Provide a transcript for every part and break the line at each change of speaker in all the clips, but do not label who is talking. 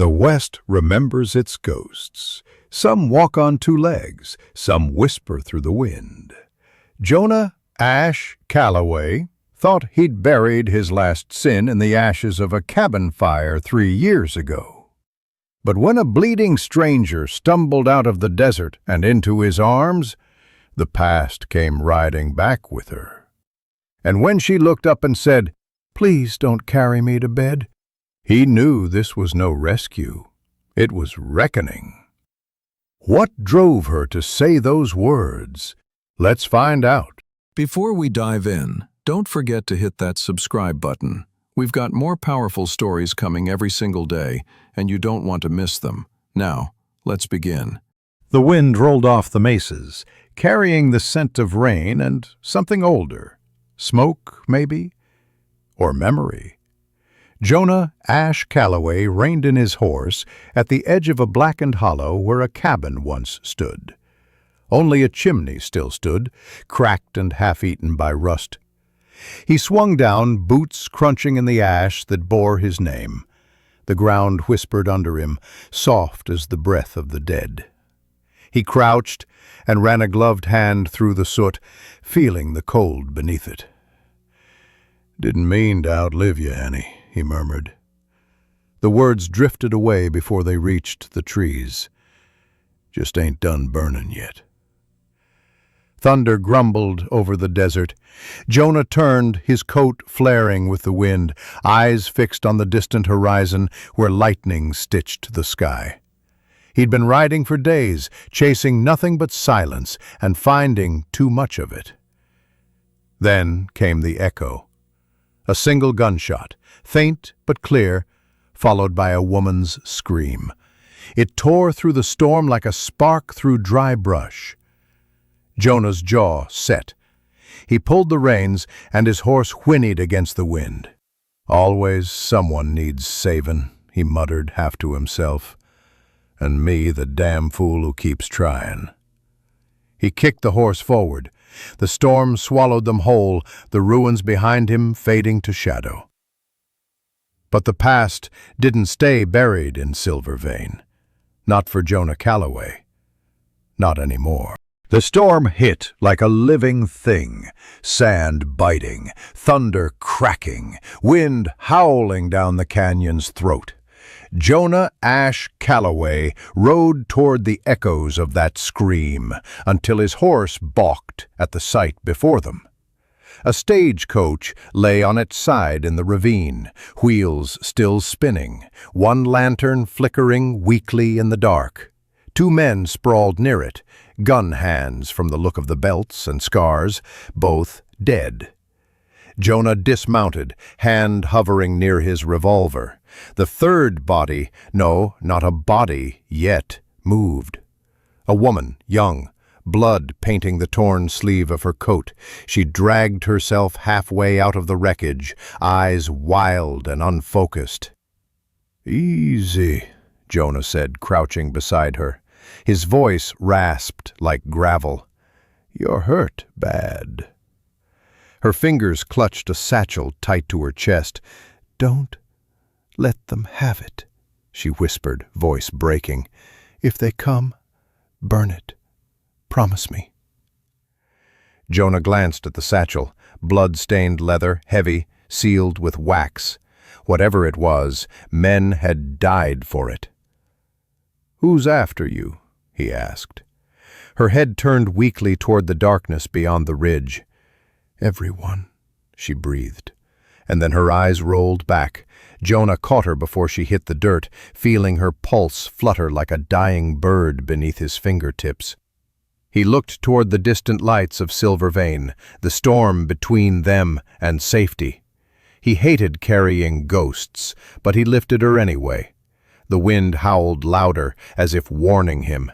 The West remembers its ghosts. Some walk on two legs, some whisper through the wind. Jonah Calloway thought he'd buried his last sin in the ashes of a cabin fire 3 years ago. But when a bleeding stranger stumbled out of the desert and into his arms, the past came riding back with her. And when she looked up and said, "Please don't carry me to bed," he knew this was no rescue. It was reckoning. What drove her to say those words? Let's find out.
Before we dive in, don't forget to hit that subscribe button. We've got more powerful stories coming every single day, and you don't want to miss them. Now, let's begin.
The wind rolled off the mesas, carrying the scent of rain and something older. Smoke, maybe? Or memory. Jonah Calloway reined in his horse at the edge of a blackened hollow where a cabin once stood. Only a chimney still stood, cracked and half-eaten by rust. He swung down, boots crunching in the ash that bore his name. The ground whispered under him, soft as the breath of the dead. He crouched and ran a gloved hand through the soot, feeling the cold beneath it. "Didn't mean to outlive you, Annie," he murmured. The words drifted away before they reached the trees. "Just ain't done burning yet." Thunder grumbled over the desert. Jonah turned, his coat flaring with the wind, eyes fixed on the distant horizon where lightning stitched the sky. He'd been riding for days, chasing nothing but silence and finding too much of it. Then came the echo. A single gunshot, faint but clear, followed by a woman's scream. It tore through the storm like a spark through dry brush. Jonah's jaw set. He pulled the reins, and his horse whinnied against the wind. "Always someone needs savin'," he muttered half to himself. "And me, the damn fool who keeps trying." He kicked the horse forward. The storm swallowed them whole, the ruins behind him fading to shadow. But the past didn't stay buried in Silver Vein. Not for Jonah Calloway. Not anymore. The storm hit like a living thing, sand biting, thunder cracking, wind howling down the canyon's throat. Jonah Calloway rode toward the echoes of that scream until his horse balked at the sight before them. A stagecoach lay on its side in the ravine, wheels still spinning, one lantern flickering weakly in the dark. 2 men sprawled near it, gun hands from the look of the belts and scars, both dead. Jonah dismounted, hand hovering near his revolver. The third body, no, not a body yet, moved. A woman, young, blood painting the torn sleeve of her coat. She dragged herself halfway out of the wreckage, eyes wild and unfocused. "Easy," Jonah said, crouching beside her. His voice rasped like gravel. "You're hurt bad." Her fingers clutched a satchel tight to her chest. "Don't let them have it," she whispered, voice breaking. "If they come, burn it. Promise me." Jonah glanced at the satchel, blood-stained leather, heavy, sealed with wax. Whatever it was, men had died for it. "Who's after you?" he asked. Her head turned weakly toward the darkness beyond the ridge. "Everyone," she breathed. And then her eyes rolled back. Jonah caught her before she hit the dirt, feeling her pulse flutter like a dying bird beneath his fingertips. He looked toward the distant lights of Silver Vein, the storm between them and safety. He hated carrying ghosts, but he lifted her anyway. The wind howled louder, as if warning him.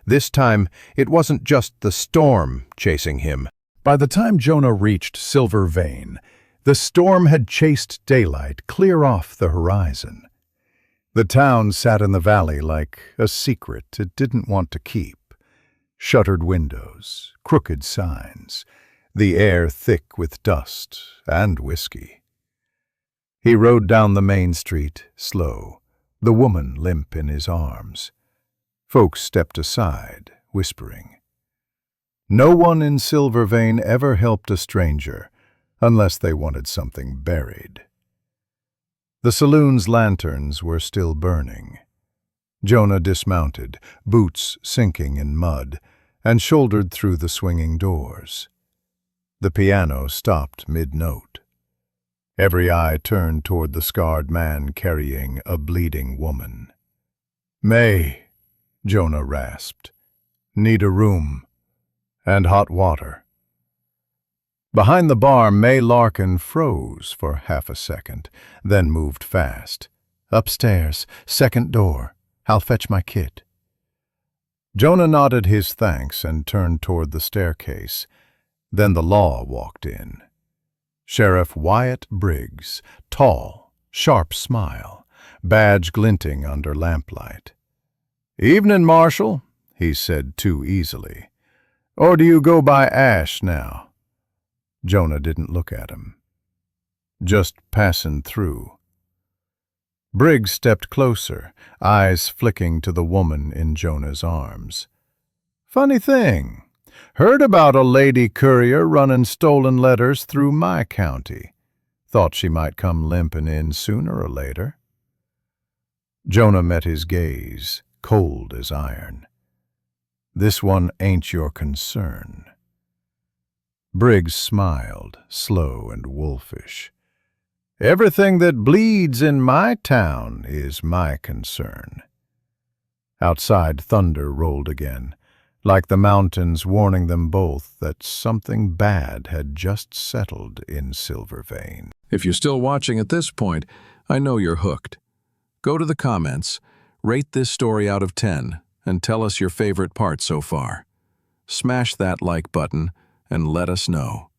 This time, it wasn't just the storm chasing him. By the time Jonah reached Silver Vein, the storm had chased daylight clear off the horizon. The town sat in the valley like a secret it didn't want to keep. Shuttered windows, crooked signs, the air thick with dust and whiskey. He rode down the main street, slow, the woman limp in his arms. Folks stepped aside, whispering. No one in Silver Vein ever helped a stranger, unless they wanted something buried. The saloon's lanterns were still burning. Jonah dismounted, boots sinking in mud, and shouldered through the swinging doors. The piano stopped mid-note. Every eye turned toward the scarred man carrying a bleeding woman. "May," Jonah rasped. "Need a room. And hot water." Behind the bar, May Larkin froze for half a second, then moved fast. "Upstairs, second door. I'll fetch my kit." Jonah nodded his thanks and turned toward the staircase. Then the law walked in. Sheriff Wyatt Briggs, tall, sharp smile, badge glinting under lamplight. "Evening, Marshal," he said too easily. "Or do you go by Ash now?" Jonah didn't look at him. "Just passing through." Briggs stepped closer, eyes flicking to the woman in Jonah's arms. "Funny thing. Heard about a lady courier running stolen letters through my county. Thought she might come limping in sooner or later." Jonah met his gaze, cold as iron. "This one ain't your concern." Briggs smiled, slow and wolfish. "Everything that bleeds in my town is my concern." Outside, thunder rolled again, like the mountains warning them both that something bad had just settled in Silver Vein.
If you're still watching at this point, I know you're hooked. Go to the comments, rate this story out of 10, and tell us your favorite part so far. Smash that like button and let us know.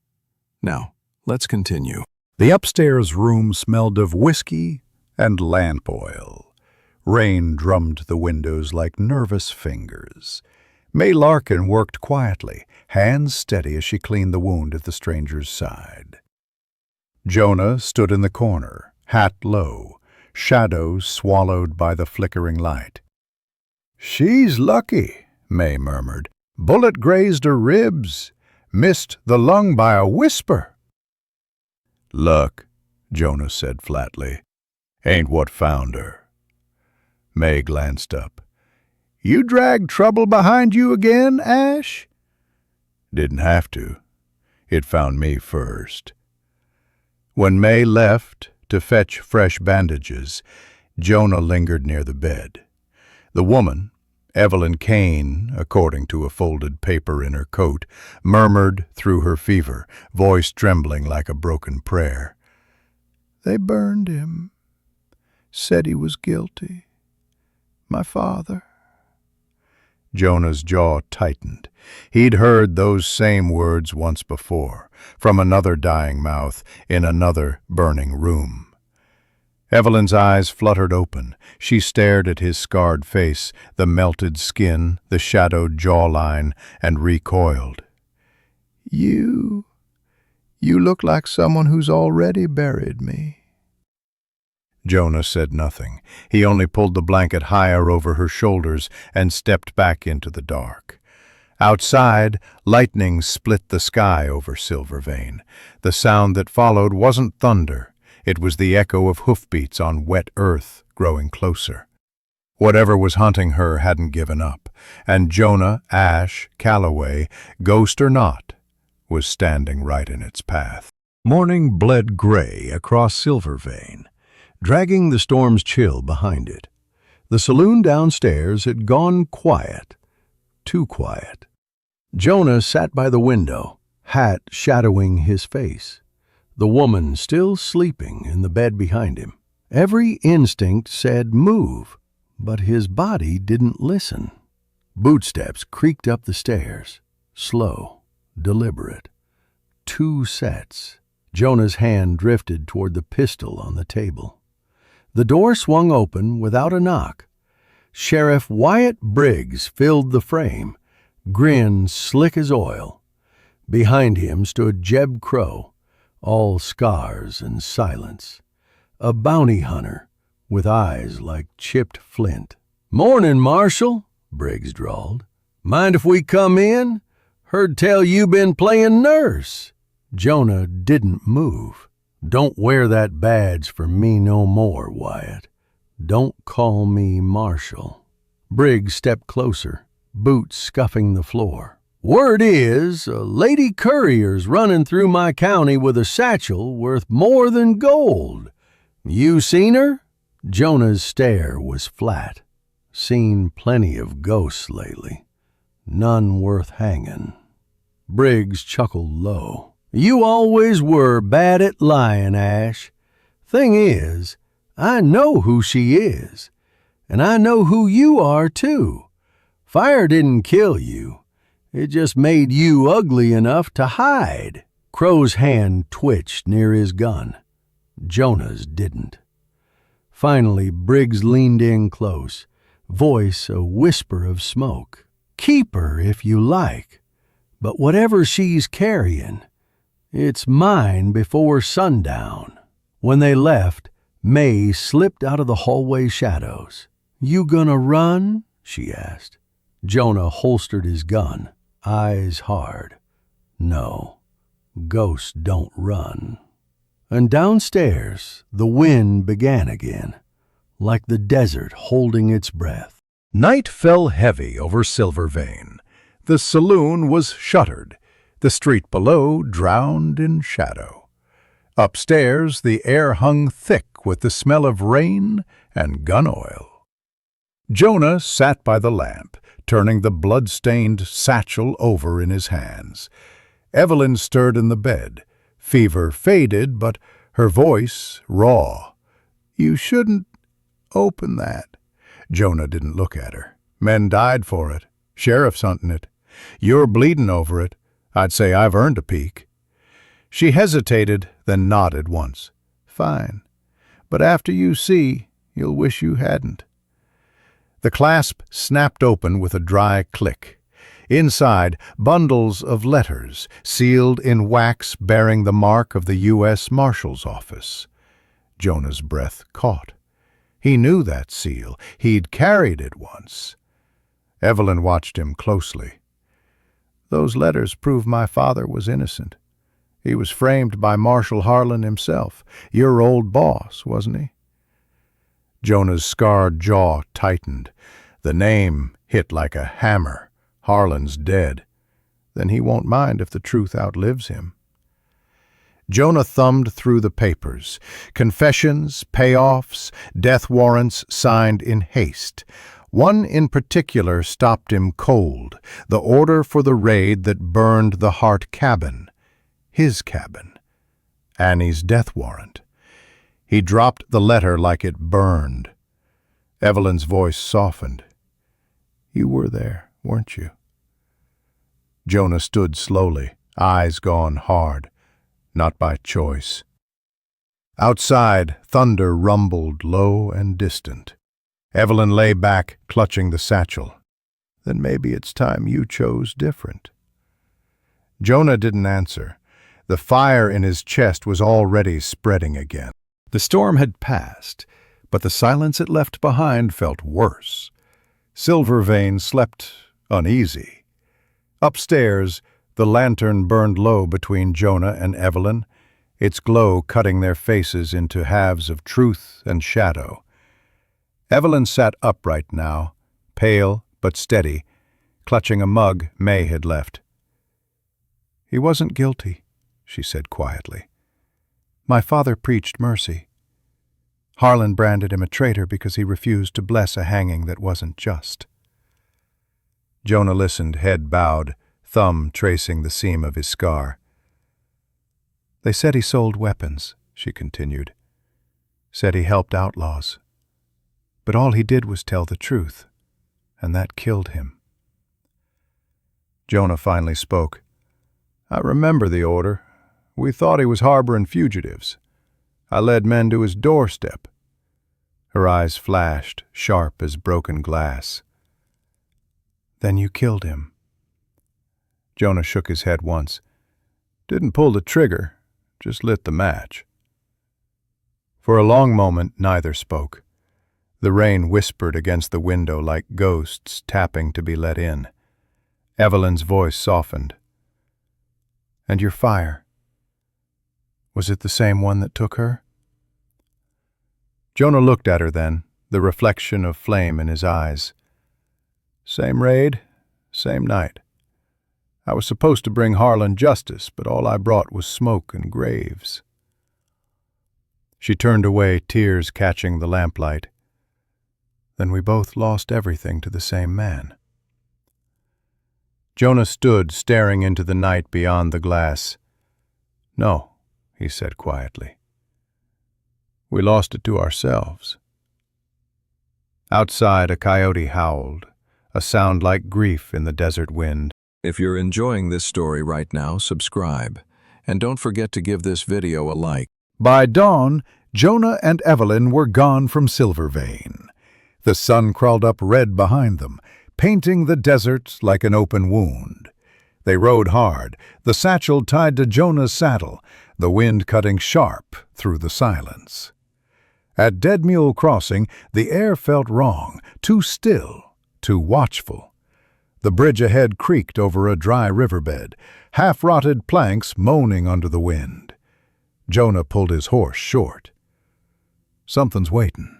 Now, let's continue.
The upstairs room smelled of whiskey and lamp oil. Rain drummed the windows like nervous fingers. May Larkin worked quietly, hands steady as she cleaned the wound at the stranger's side. Jonah stood in the corner, hat low, shadows swallowed by the flickering light. "She's lucky," May murmured. "Bullet grazed her ribs. Missed the lung by a whisper." "Luck," Jonah said flatly. "Ain't what found her." May glanced up. "You dragged trouble behind you again, Ash?" "Didn't have to. It found me first." When May left to fetch fresh bandages, Jonah lingered near the bed. The woman, Evelyn Kane, according to a folded paper in her coat, murmured through her fever, voice trembling like a broken prayer. "They burned him. Said he was guilty. My father." Jonah's jaw tightened. He'd heard those same words once before, from another dying mouth in another burning room. Evelyn's eyes fluttered open. She stared at his scarred face, the melted skin, the shadowed jawline, and recoiled. You look like someone who's already buried me." Jonah said nothing. He only pulled the blanket higher over her shoulders and stepped back into the dark. Outside, lightning split the sky over Silver Vein. The sound that followed wasn't thunder. It was the echo of hoofbeats on wet earth growing closer. Whatever was hunting her hadn't given up, and Jonah, Ash, Calloway, ghost or not, was standing right in its path. Morning bled gray across Silver Vein, dragging the storm's chill behind it. The saloon downstairs had gone quiet, too quiet. Jonah sat by the window, hat shadowing his face. The woman still sleeping in the bed behind him. Every instinct said move, but his body didn't listen. Bootsteps creaked up the stairs, slow, deliberate. 2 sets. Jonah's hand drifted toward the pistol on the table. The door swung open without a knock. Sheriff Wyatt Briggs filled the frame, grin slick as oil. Behind him stood Jeb Crow, all scars and silence. A bounty hunter,
with eyes like chipped flint. "Morning, Marshal," Briggs drawled. "Mind if we come in? Heard tell you been playing nurse." Jonah didn't move. "Don't wear that badge for me no more, Wyatt. Don't call me Marshal." Briggs stepped closer, boots scuffing the floor. "Word is, a lady courier's running through my county with a satchel worth more than gold. You seen her?" Jonah's stare was flat. "Seen plenty of ghosts lately. None worth hanging." Briggs chuckled low. "You always were bad at lying, Ash. Thing is, I know who she is, and I know who you are, too. Fire didn't kill you. It just made you ugly enough to hide." Crow's hand twitched near his gun. Jonah's didn't. Finally, Briggs leaned in close, voice a whisper of smoke. "Keep her if you like, but whatever she's carrying, it's mine before sundown." When they left, May slipped out of the hallway shadows. "You gonna run?" she asked. Jonah holstered his gun, eyes hard. "No, ghosts don't run." And downstairs, the wind began again, like the desert holding its breath.
Night fell heavy over Silver Vein. The saloon was shuttered, the street below drowned in shadow. Upstairs, the air hung thick with the smell of rain and gun oil. Jonah sat by the lamp, turning the blood-stained satchel over in his hands. Evelyn stirred in the bed. Fever faded, but her voice raw. "You shouldn't open that." Jonah didn't look at her. "Men died for it. Sheriff's hunting it. You're bleeding over it. I'd say I've earned a peek." She hesitated, then nodded once. "Fine. But after you see, you'll wish you hadn't." The clasp snapped open with a dry click. Inside, bundles of letters, sealed in wax bearing the mark of the U.S. Marshal's office. Jonah's breath caught. He knew that seal. He'd carried it once. Evelyn watched him closely. "Those letters prove my father was innocent. He was framed by Marshal Harlan himself. Your old boss, wasn't he?" Jonah's scarred jaw tightened. The name hit like a hammer. Harlan's dead. Then he won't mind if the truth outlives him. Jonah thumbed through the papers. Confessions, payoffs, death warrants signed in haste. One in particular stopped him cold, the order for the raid that burned the Hart cabin. His cabin. Annie's death warrant. He dropped the letter like it burned. Evelyn's voice softened. "You were there, weren't you?" Jonah stood slowly, eyes gone hard. Not by choice. Outside, thunder rumbled low and distant. Evelyn lay back, clutching the satchel. "Then maybe it's time you chose different." Jonah didn't answer. The fire in his chest was already spreading again. The storm had passed, but the silence it left behind felt worse. Silver Vein slept uneasy. Upstairs, the lantern burned low between Jonah and Evelyn, its glow cutting their faces into halves of truth and shadow. Evelyn sat upright now, pale but steady, clutching a mug May had left. "He wasn't guilty," she said quietly. "My father preached mercy. Harlan branded him a traitor because he refused to bless a hanging that wasn't just." Jonah listened, head bowed, thumb tracing the seam of his scar. "They said he sold weapons," she continued. "Said he helped outlaws. But all he did was tell the truth, and that killed him." Jonah finally spoke. "I remember the order. We thought he was harboring fugitives. I led men to his doorstep." Her eyes flashed, sharp as broken glass. "Then you killed him." Jonah shook his head once. "Didn't pull the trigger, just lit the match." For a long moment neither spoke. The rain whispered against the window like ghosts tapping to be let in. Evelyn's voice softened. "And your fire? Was it the same one that took her?" Jonah looked at her then, the reflection of flame in his eyes. "Same raid, same night. I was supposed to bring Harlan justice, but all I brought was smoke and graves." She turned away, tears catching the lamplight. "Then we both lost everything to the same man." Jonah stood staring into the night beyond the glass. "No," he said quietly. "We lost it to ourselves." Outside, a coyote howled, a sound like grief in the desert wind.
If you're enjoying this story right now, subscribe. And don't forget to give this video a like.
By dawn, Jonah and Evelyn were gone from Silvervein. The sun crawled up red behind them, painting the desert like an open wound. They rode hard, the satchel tied to Jonah's saddle, the wind cutting sharp through the silence. At Dead Mule Crossing, the air felt wrong, too still, too watchful. The bridge ahead creaked over a dry riverbed, half-rotted planks moaning under the wind. Jonah pulled his horse short. "Something's waiting."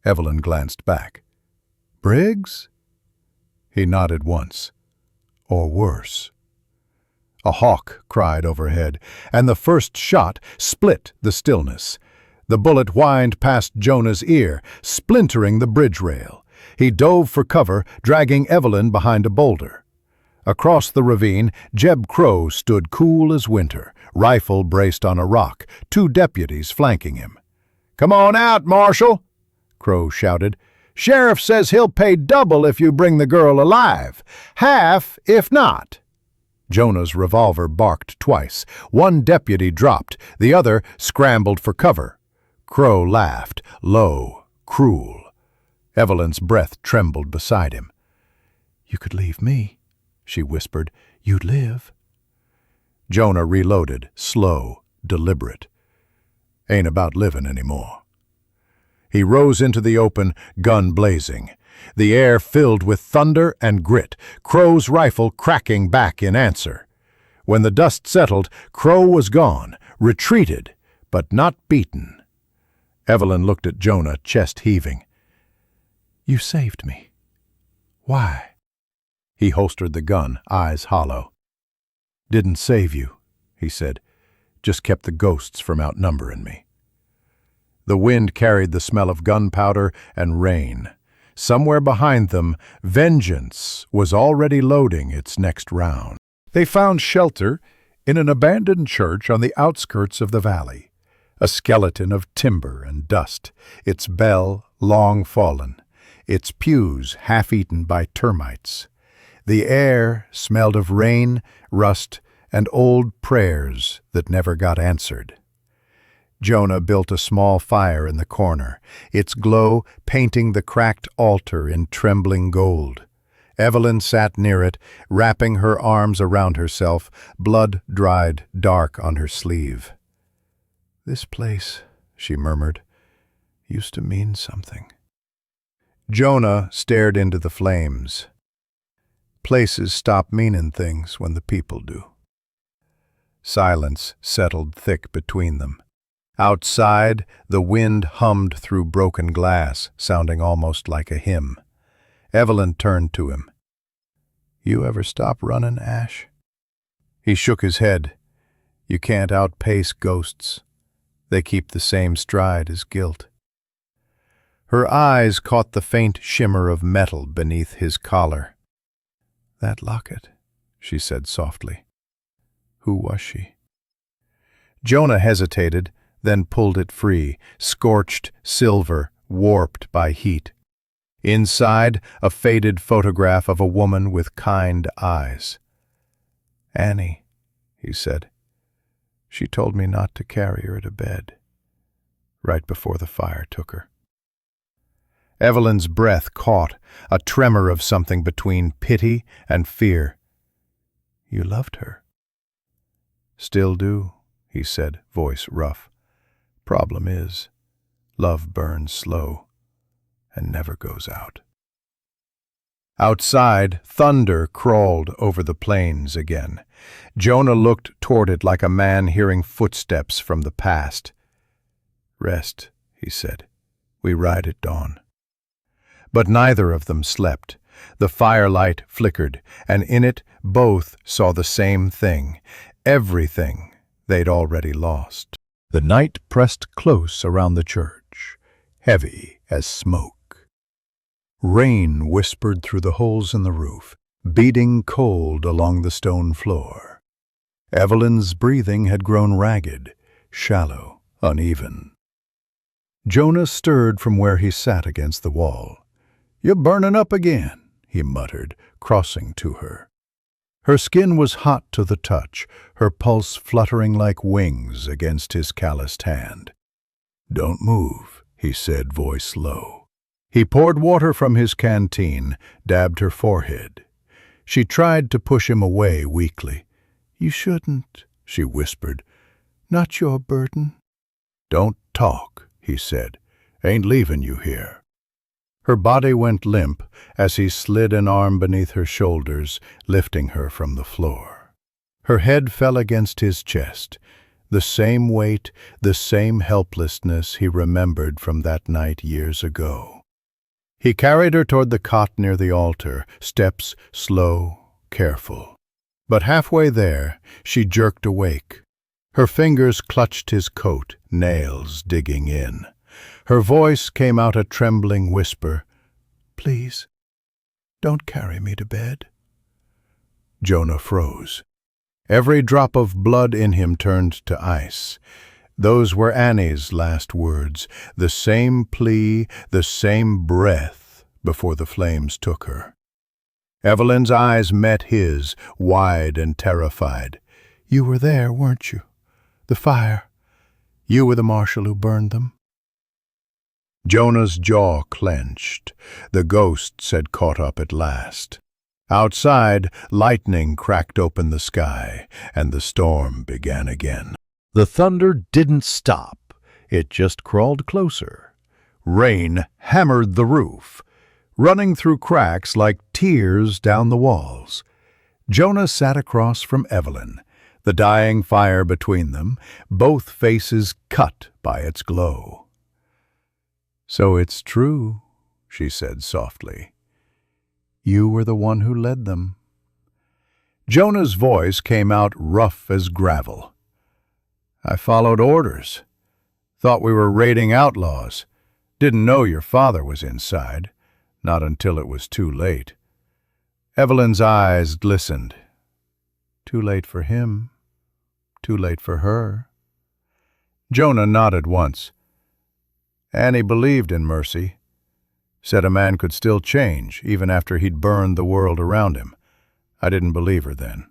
Evelyn glanced back. "Briggs?" He nodded once. "Or worse." A hawk cried overhead, and the first shot split the stillness. The bullet whined past Jonah's ear, splintering the bridge rail. He dove for cover, dragging Evelyn behind a boulder. Across the ravine, Jeb Crow stood cool as winter, rifle braced on a rock, 2 deputies flanking him. "Come on out, Marshal!" Crow shouted. "Sheriff says he'll pay double if you bring the girl alive. Half if not." Jonah's revolver barked twice. One deputy dropped, the other scrambled for cover. Crow laughed, low, cruel. Evelyn's breath trembled beside him. "You could leave me," she whispered. "You'd live." Jonah reloaded, slow, deliberate. "Ain't about living anymore." He rose into the open, gun blazing. The air filled with thunder and grit, Crow's rifle cracking back in answer. When the dust settled, Crow was gone, retreated, but not beaten. Evelyn looked at Jonah, chest heaving. "You saved me. Why?" He holstered the gun, eyes hollow. "Didn't save you," he said. "Just kept the ghosts from outnumbering me." The wind carried the smell of gunpowder and rain. Somewhere behind them, vengeance was already loading its next round. They found shelter in an abandoned church on the outskirts of the valley, a skeleton of timber and dust, its bell long fallen, its pews half-eaten by termites. The air smelled of rain, rust, and old prayers that never got answered. Jonah built a small fire in the corner, its glow painting the cracked altar in trembling gold. Evelyn sat near it, wrapping her arms around herself, blood dried dark on her sleeve. "This place," she murmured, "used to mean something." Jonah stared into the flames. Places stop meaning things when the people do. Silence settled thick between them. Outside, the wind hummed through broken glass, sounding almost like a hymn. Evelyn turned to him. "You ever stop running, Ash?" He shook his head. "You can't outpace ghosts. They keep the same stride as guilt." Her eyes caught the faint shimmer of metal beneath his collar. "That locket," she said softly. "Who was she?" Jonah hesitated, then pulled it free, scorched silver, warped by heat. Inside, a faded photograph of a woman with kind eyes. "Annie," he said. "She told me not to carry her to bed, right before the fire took her." Evelyn's breath caught, a tremor of something between pity and fear. "You loved her?" "Still do," he said, voice rough. "Problem is, love burns slow. and never goes out. Outside, thunder crawled over the plains again. Jonah looked toward it like a man hearing footsteps from the past. "Rest," he said. "We ride at dawn." But neither of them slept. The firelight flickered, and in it both saw the same thing, everything they'd already lost. The night pressed close around the church, heavy as smoke. Rain whispered through the holes in the roof, beating cold along the stone floor. Evelyn's breathing had grown ragged, shallow, uneven. Jonah stirred from where he sat against the wall. "You're burning up again," he muttered, crossing to her. Her skin was hot to the touch, her pulse fluttering like wings against his calloused hand. "Don't move," he said, voice low. He poured water from his canteen, dabbed her forehead. She tried to push him away weakly. "You shouldn't," she whispered. "Not your burden." "Don't talk," he said. "Ain't leaving you here." Her body went limp as he slid an arm beneath her shoulders, lifting her from the floor. Her head fell against his chest, the same weight, the same helplessness he remembered from that night years ago. He carried her toward the cot near the altar, steps slow, careful. But halfway there, she jerked awake. Her fingers clutched his coat, nails digging in. Her voice came out a trembling whisper. "Please, don't carry me to bed." Jonah froze. Every drop of blood in him turned to ice. Those were Annie's last words, the same plea, the same breath before the flames took her. Evelyn's eyes met his, wide and terrified. "You were there, weren't you? The fire. You were the marshal who burned them." Jonah's jaw clenched. The ghosts had caught up at last. Outside, lightning cracked open the sky, and the storm began again. The thunder didn't stop. It just crawled closer. Rain hammered the roof, running through cracks like tears down the walls. Jonah sat across from Evelyn, the dying fire between them, both faces cut by its glow. "So it's true," she said softly. "You were the one who led them." Jonah's voice came out rough as gravel. "I followed orders. Thought we were raiding outlaws. Didn't know your father was inside. Not until it was too late." Evelyn's eyes glistened. "Too late for him. Too late for her." Jonah nodded once. "Annie believed in mercy. Said a man could still change, even after he'd burned the world around him. I didn't believe her then."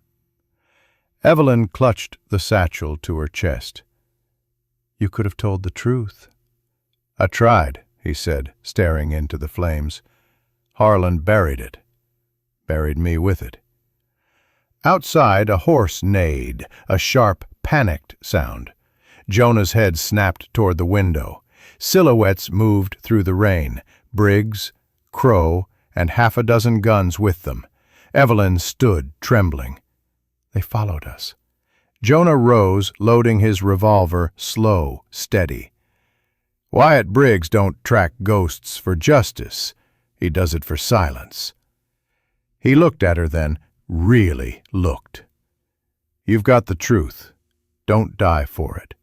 Evelyn clutched the satchel to her chest. "You could have told the truth." "I tried," he said, staring into the flames. "Harlan buried it. Buried me with it." Outside, a horse neighed, a sharp, panicked sound. Jonah's head snapped toward the window. Silhouettes moved through the rain, Briggs, Crow, and half a dozen guns with them. Evelyn stood, trembling. They followed us. Jonah rose, loading his revolver, slow, steady. "Wyatt Briggs don't track ghosts for justice. He does it for silence." He looked at her then, really looked. "You've got the truth. Don't die for it."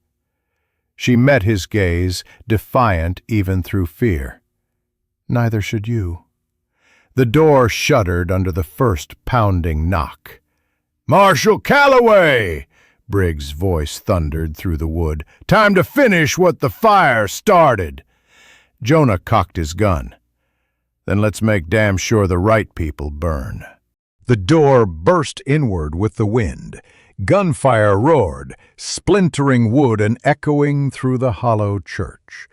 She met his gaze, defiant even through fear. "Neither should you." The door shuddered under the first pounding knock. "Marshal Calloway!" Briggs' voice thundered through the wood. "Time to finish what the fire started." Jonah cocked his gun. "Then let's make damn sure the right people burn." The door burst inward with the wind. Gunfire roared, splintering wood and echoing through the hollow church.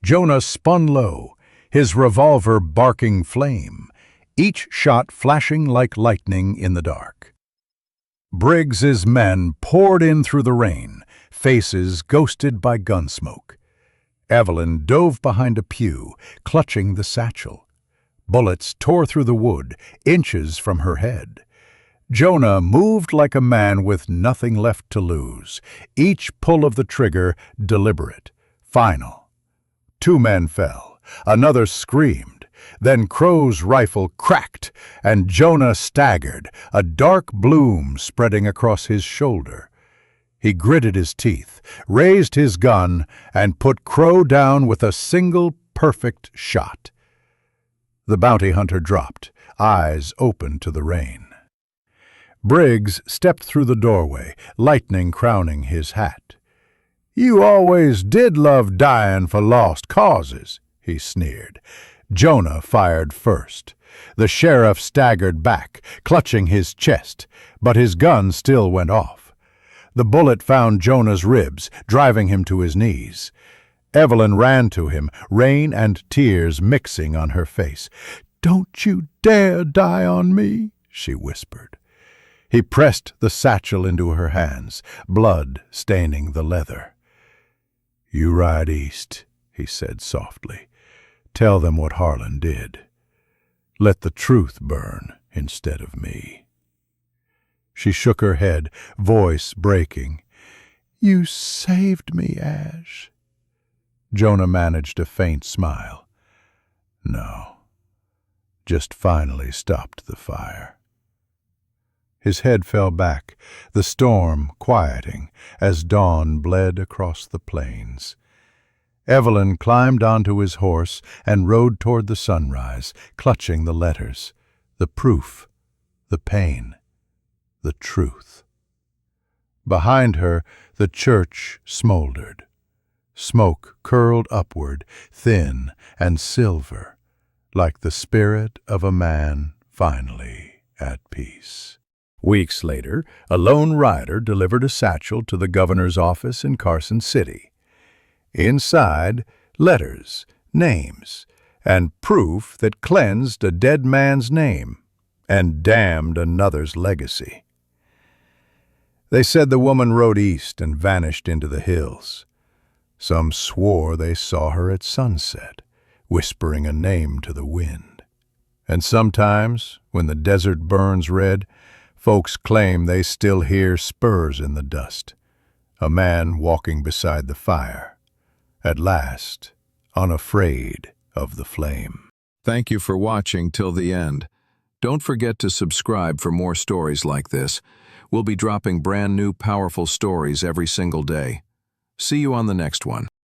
Jonah spun low, his revolver barking flame, each shot flashing like lightning in the dark. Briggs's men poured in through the rain, faces ghosted by gunsmoke. Evelyn dove behind a pew, clutching the satchel. Bullets tore through the wood, inches from her head. Jonah moved like a man with nothing left to lose, each pull of the trigger deliberate, final. 2 men fell. Another screamed. Then Crow's rifle cracked, and Jonah staggered, a dark bloom spreading across his shoulder. He gritted his teeth, raised his gun, and put Crow down with a single perfect shot. The bounty hunter dropped, eyes open to the rain. Briggs stepped through the doorway, lightning crowning his hat. "You always did love dying for lost causes," he sneered. Jonah fired first. The sheriff staggered back, clutching his chest, but his gun still went off. The bullet found Jonah's ribs, driving him to his knees. Evelyn ran to him, rain and tears mixing on her face. "Don't you dare die on me," she whispered. He pressed the satchel into her hands, blood staining the leather. "You ride east," he said softly. "Tell them what Harlan did. Let the truth burn instead of me." She shook her head, voice breaking. "You saved me, Ash." Jonah managed a faint smile. "No, just finally stopped the fire." His head fell back, the storm quieting as dawn bled across the plains. Evelyn climbed onto his horse and rode toward the sunrise, clutching the letters, the proof, the pain, the truth. Behind her, the church smoldered. Smoke curled upward, thin and silver, like the spirit of a man finally at peace. Weeks later, a lone rider delivered a satchel to the governor's office in Carson City. Inside, letters, names, and proof that cleansed a dead man's name and damned another's legacy. They said the woman rode east and vanished into the hills. Some swore they saw her at sunset, whispering a name to the wind. And sometimes, when the desert burns red, folks claim they still hear spurs in the dust, a man walking beside the fire, at last, unafraid of the flame.
Thank you for watching till the end. Don't forget to subscribe for more stories like this. We'll be dropping brand new powerful stories every single day. See you on the next one.